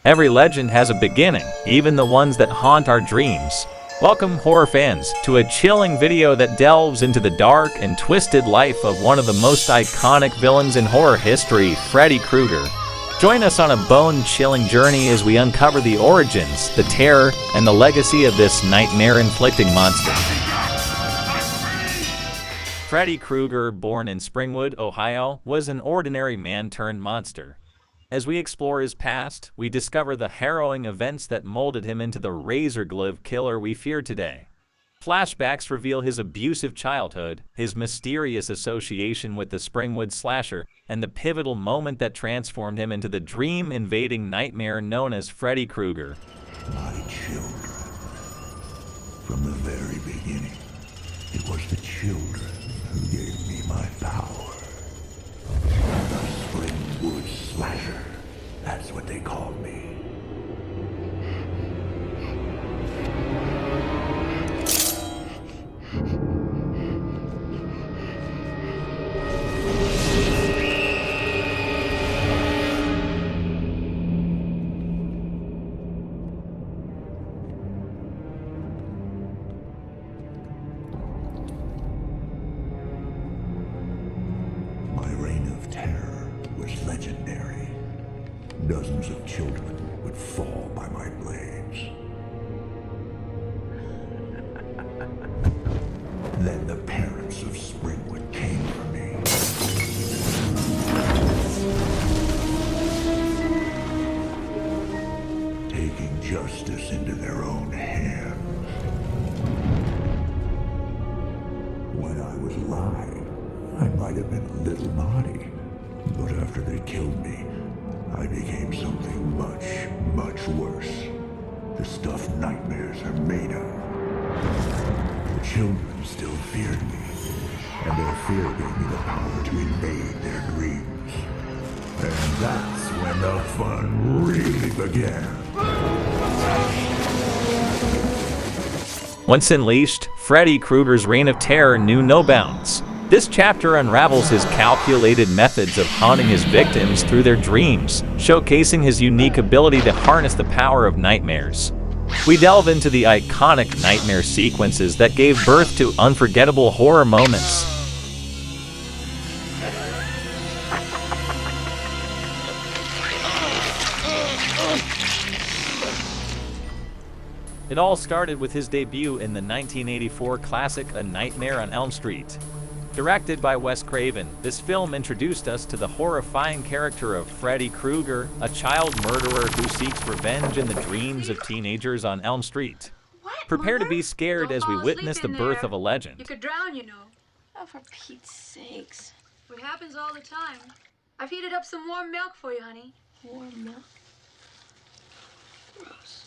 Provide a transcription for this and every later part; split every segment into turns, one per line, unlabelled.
Every legend has a beginning, even the ones that haunt our dreams. Welcome, horror fans, to a chilling video that delves into the dark and twisted life of one of the most iconic villains in horror history, Freddy Krueger. Join us on a bone-chilling journey as we uncover the origins, the terror, and the legacy of this nightmare-inflicting monster. Freddy Krueger, born in Springwood, Ohio, was an ordinary man-turned-monster. As we explore his past, we discover the harrowing events that molded him into the razor-glove killer we fear today. Flashbacks reveal his abusive childhood, his mysterious association with the Springwood slasher, and the pivotal moment that transformed him into the dream-invading nightmare known as Freddy Krueger.
My children. From the very beginning, it was the children who gave me my power. The Springwood slasher. That's what they called me. My reign of terror was legendary. Dozens of children would fall by my blades. Then the parents of Springwood came for me. Taking justice into their own hands. When I was alive, I might have been a little naughty, but after they killed me, I became something much, much worse. The stuff nightmares are made of. The children still feared me, and their fear gave me the power to invade their dreams. And that's when the fun really began.
Once unleashed, Freddy Krueger's reign of terror knew no bounds. This chapter unravels his calculated methods of haunting his victims through their dreams, showcasing his unique ability to harness the power of nightmares. We delve into the iconic nightmare sequences that gave birth to unforgettable horror moments. It all started with his debut in the 1984 classic A Nightmare on Elm Street. Directed by Wes Craven, this film introduced us to the horrifying character of Freddy Krueger, a child murderer who seeks revenge in the dreams of teenagers on Elm Street. Prepare to be scared as we witness the birth of a legend.
You could drown, you know.
Oh, for Pete's sakes.
It happens all the time. I've heated up some warm milk for you, honey.
Warm milk? Gross.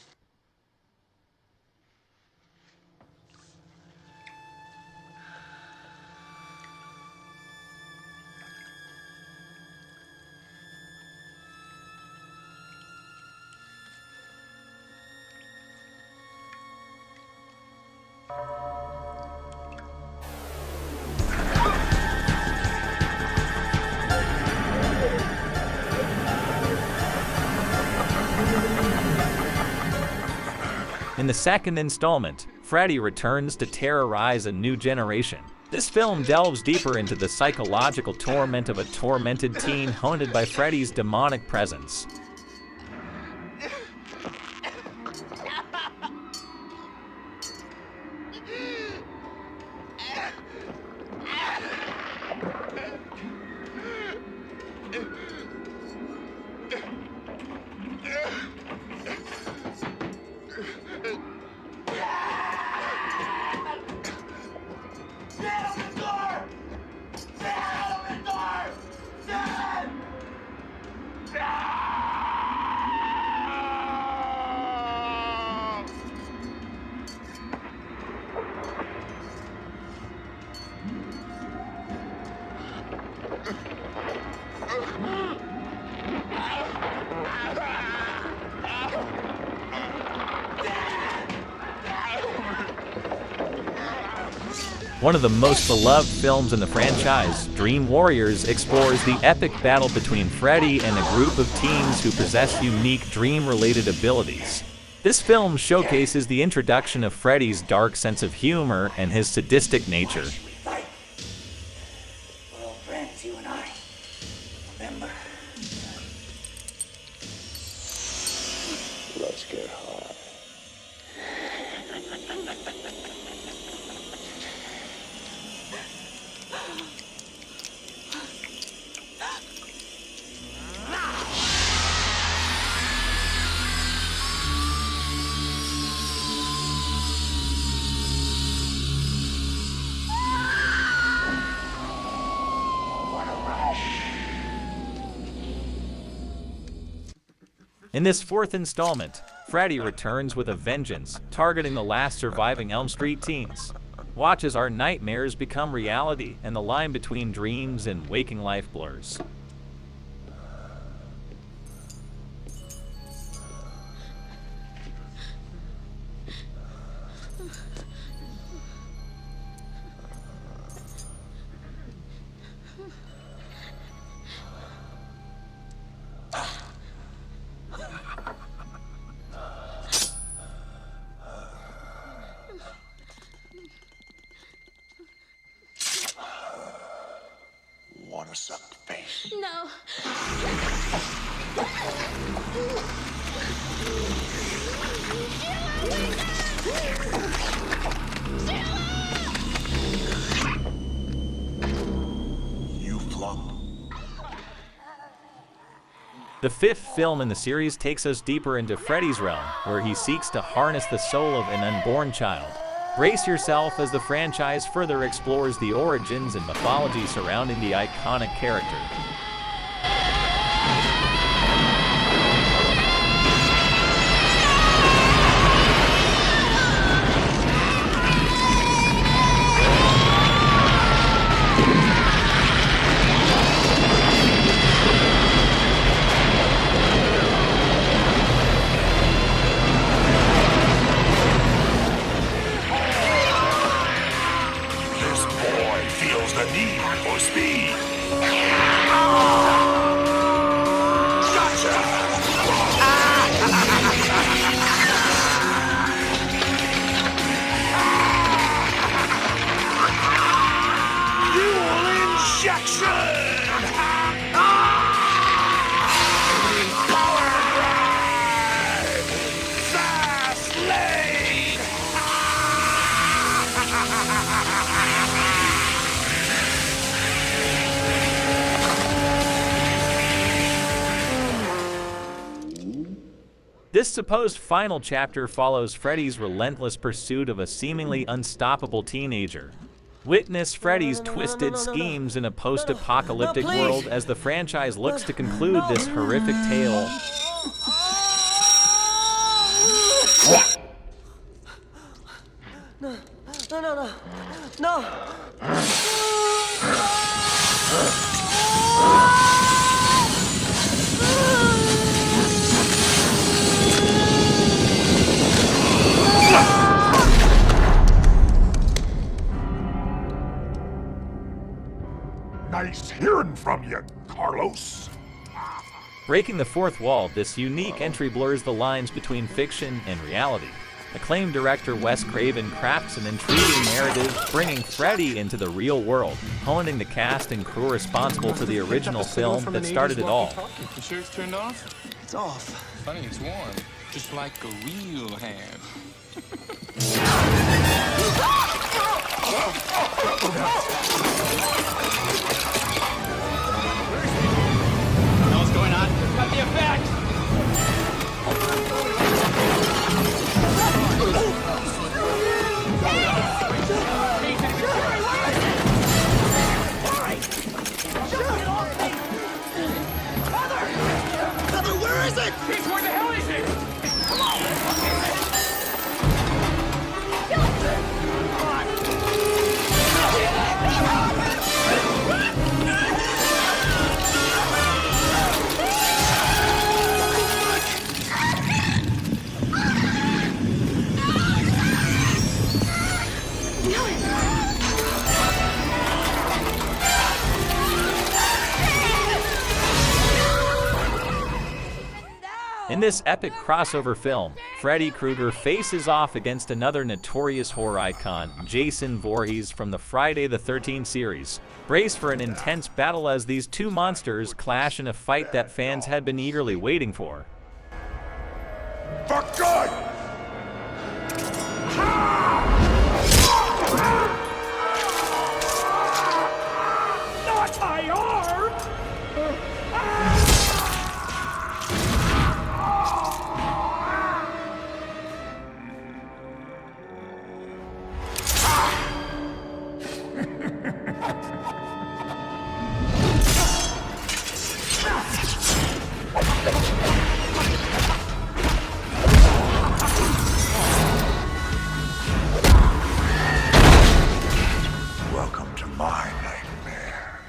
In the second installment, Freddy returns to terrorize a new generation. This film delves deeper into the psychological torment of a tormented teen haunted by Freddy's demonic presence. One of the most beloved films in the franchise, Dream Warriors explores the epic battle between Freddy and a group of teens who possess unique dream-related abilities. This film showcases the introduction of Freddy's dark sense of humor and his sadistic nature.
Fight. We're old friends, you and I. Remember?
Let's get high.
In this fourth installment, Freddy returns with a vengeance, targeting the last surviving Elm Street teens. Watch as our nightmares become reality and the line between dreams and waking life blurs.
Wanna suck the face?
No.
You flunk.
The fifth film in the series takes us deeper into Freddy's realm, where he seeks to harness the soul of an unborn child. Brace yourself as the franchise further explores the origins and mythology surrounding the iconic character.
The need for speed. Fuel injection. Power drive. Fast lane.
This supposed final chapter follows Freddy's relentless pursuit of a seemingly unstoppable teenager. Witness Freddy's twisted schemes in a post-apocalyptic world as the franchise looks to conclude this horrific tale.
No.
Nice hearing from you, Carlos.
Breaking the fourth wall, this unique entry blurs the lines between fiction and reality. Acclaimed director Wes Craven crafts an intriguing narrative, bringing Freddy into the real world, honing the cast and crew responsible for the original film that started it all.
The shirt's turned off?
It's off.
Funny, it's warm. Just like a real hand.
Know what's going on? Got the effect!
Heather, where is it?
Pete, where the hell is it? Come on!
In this epic crossover film, Freddy Krueger faces off against another notorious horror icon, Jason Voorhees from the Friday the 13th series. Brace for an intense battle as these two monsters clash in a fight that fans had been eagerly waiting for.
For good!
Not my arm!
Welcome to my nightmare.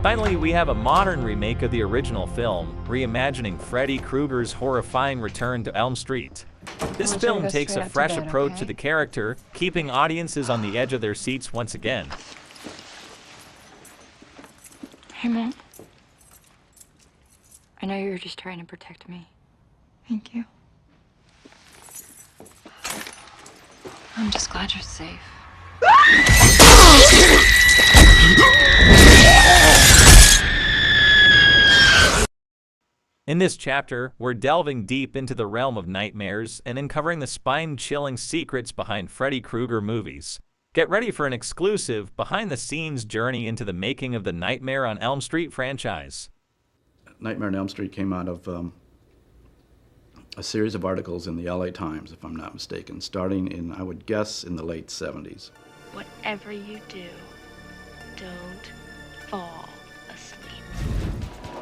Finally, we have a modern remake of the original film, reimagining Freddy Krueger's horrifying return to Elm Street. This film takes a fresh approach to the character, keeping audiences on the edge of their seats once again.
Hey, Mom. I know you were just trying to protect me. Thank you. I'm just glad you're safe.
In this chapter, we're delving deep into the realm of nightmares and uncovering the spine-chilling secrets behind Freddy Krueger movies. Get ready for an exclusive, behind-the-scenes journey into the making of the Nightmare on Elm Street franchise.
Nightmare on Elm Street came out of a series of articles in the LA Times, if I'm not mistaken, starting in, I would guess, in the late 70s.
Whatever you do, don't fall asleep.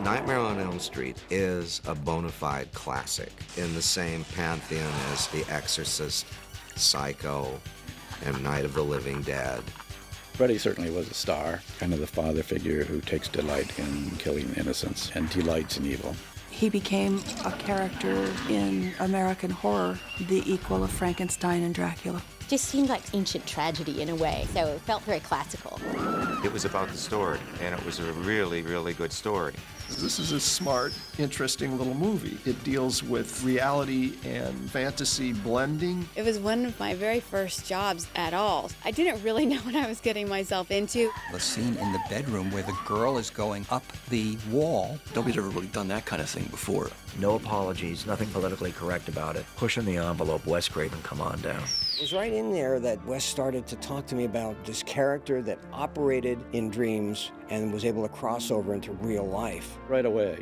Nightmare on Elm Street is a bona fide classic in the same pantheon as The Exorcist, Psycho, and Night of the Living Dead.
Freddy certainly was a star, kind of the father figure who takes delight in killing innocents and delights in evil.
He became a character in American horror, the equal of Frankenstein and Dracula.
Just seemed like ancient tragedy in a way, so it felt very classical.
It was about the story, and it was a really, really good story.
This is a smart, interesting little movie. It deals with reality and fantasy blending.
It was one of my very first jobs at all. I didn't really know what I was getting myself into.
The scene in the bedroom where the girl is going up the wall.
Nobody's ever really done that kind of thing before.
No apologies, nothing politically correct about it. Pushing the envelope, Wes Craven, come on down.
It was right in there that Wes started to talk to me about this character that operated in dreams and was able to cross over into real life.
Right away,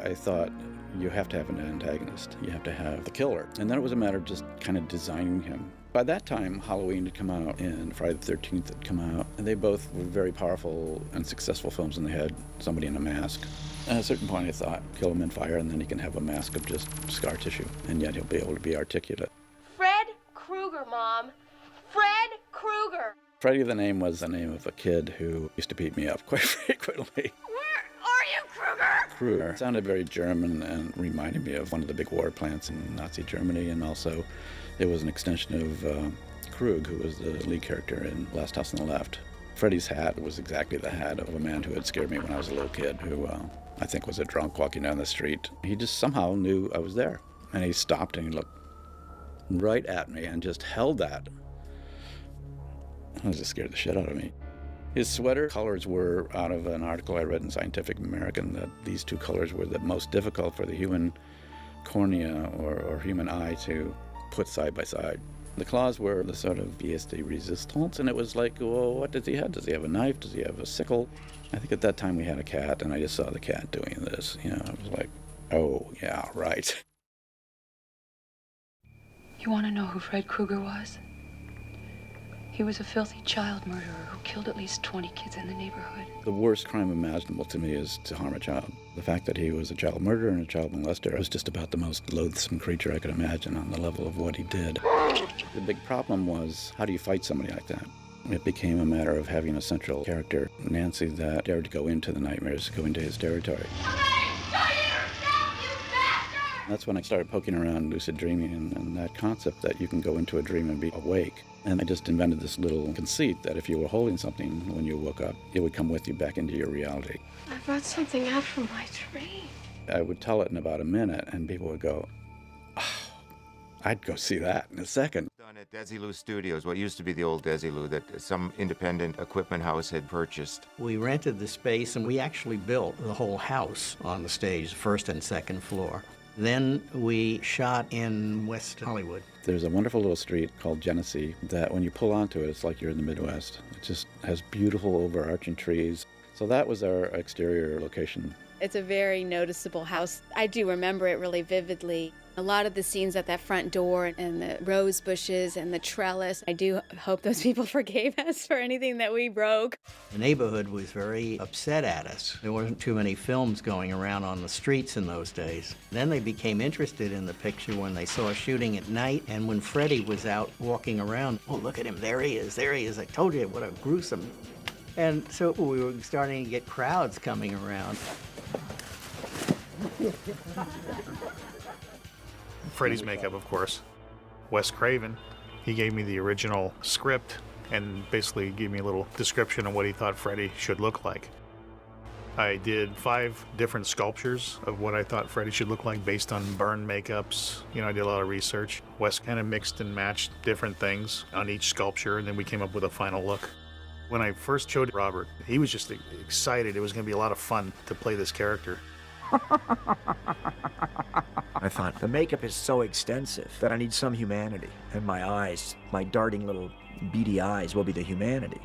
I thought, you have to have an antagonist. You have to have the killer. And then it was a matter of just kind of designing him. By that time, Halloween had come out and Friday the 13th had come out. And they both were very powerful and successful films, and they had somebody in a mask. At a certain point, I thought, kill him in fire, and then he can have a mask of just scar tissue, and yet he'll be able to be articulate.
Fred Krueger, Mom. Fred Krueger.
Freddy, the name, was the name of a kid who used to beat me up quite frequently.
Where are you, Krueger?
Krueger. It sounded very German and reminded me of one of the big war plants in Nazi Germany, and also it was an extension of Krug, who was the lead character in Last House on the Left. Freddy's hat was exactly the hat of a man who had scared me when I was a little kid, who I think was a drunk walking down the street. He just somehow knew I was there, and he stopped and he looked right at me and just held that. It just scared the shit out of me. His sweater colors were out of an article I read in Scientific American, that these two colors were the most difficult for the human cornea or human eye to put side by side. The claws were the sort of pièce de résistance, and it was like, well, what does he have? Does he have a knife? Does he have a sickle? I think at that time we had a cat, and I just saw the cat doing this. You know, I was like, oh, yeah, right.
You want to know who Fred Krueger was? He was a filthy child murderer who killed at least 20 kids in the neighborhood.
The worst crime imaginable to me is to harm a child. The fact that he was a child murderer and a child molester was just about the most loathsome creature I could imagine on the level of what he did. The big problem was, how do you fight somebody like that? It became a matter of having a central character, Nancy, that dared to go into the nightmares, go into his territory. That's when I started poking around lucid dreaming and that concept that you can go into a dream and be awake. And I just invented this little conceit that if you were holding something when you woke up, it would come with you back into your reality.
I brought something out from my dream.
I would tell it in about a minute, and people would go, oh, I'd go see that in a second.
Done at Desilu Studios, what used to be the old Desilu that some independent equipment house had purchased.
We rented the space, and we actually built the whole house on the stage, first and second floor. Then we shot in West Hollywood.
There's a wonderful little street called Genesee that when you pull onto it, it's like you're in the Midwest. It just has beautiful overarching trees. So that was our exterior location.
It's a very noticeable house. I do remember it really vividly. A lot of the scenes at that front door and the rose bushes and the trellis, I do hope those people forgave us for anything that we broke.
The neighborhood was very upset at us. There wasn't too many films going around on the streets in those days. Then they became interested in the picture when they saw us shooting at night and when Freddy was out walking around. Oh, look at him, there he is, there he is. I told you, what a gruesome. And so we were starting to get crowds coming around.
Freddy's makeup, of course. Wes Craven, he gave me the original script and basically gave me a little description of what he thought Freddy should look like. I did 5 different sculptures of what I thought Freddy should look like based on burn makeups. You know, I did a lot of research. Wes kind of mixed and matched different things on each sculpture, and then we came up with a final look. When I first showed Robert, he was just excited. It was going to be a lot of fun to play this character.
I thought, the makeup is so extensive that I need some humanity. And my eyes, my darting little beady eyes will be the humanity.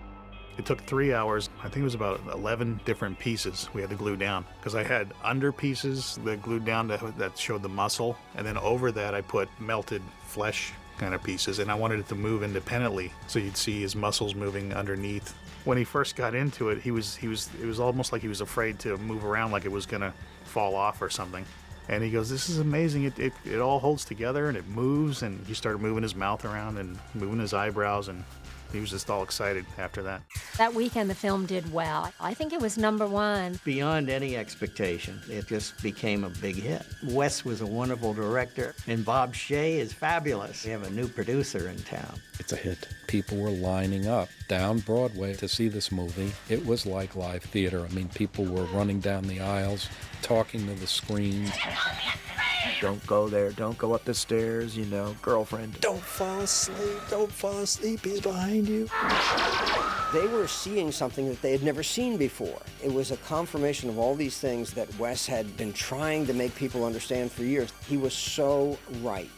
It took 3 hours. I think it was about 11 different pieces we had to glue down. Because I had under pieces that glued down that showed the muscle. And then over that I put melted flesh kind of pieces. And I wanted it to move independently. So you'd see his muscles moving underneath. When he first got into it, it was almost like he was afraid to move around, like it was going to fall off or something. And he goes, this is amazing. It all holds together and it moves. And he started moving his mouth around and moving his eyebrows. And he was just all excited after that.
That weekend, the film did well. I think it was #1.
Beyond any expectation, it just became a big hit. Wes was a wonderful director, and Bob Shea is fabulous. We have a new producer in town.
It's a hit.
People were lining up down Broadway to see this movie. It was like live theater. I mean, people were running down the aisles, talking to the screen.
Don't go there, don't go up the stairs, you know, girlfriend.
Don't fall asleep, he's behind you.
They were seeing something that they had never seen before. It was a confirmation of all these things that Wes had been trying to make people understand for years. He was so right.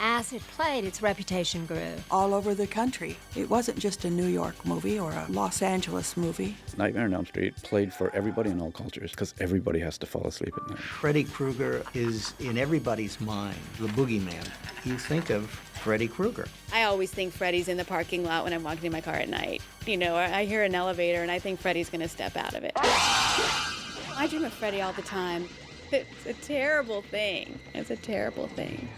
As it played, its reputation grew.
All over the country. It wasn't just a New York movie or a Los Angeles movie.
Nightmare on Elm Street played for everybody in all cultures because everybody has to fall asleep at night.
Freddy Krueger is in everybody's mind, the boogeyman. You think of Freddy Krueger.
I always think Freddy's in the parking lot when I'm walking in my car at night. You know, I hear an elevator and I think Freddy's going to step out of it. I dream of Freddy all the time. It's a terrible thing. It's a terrible thing.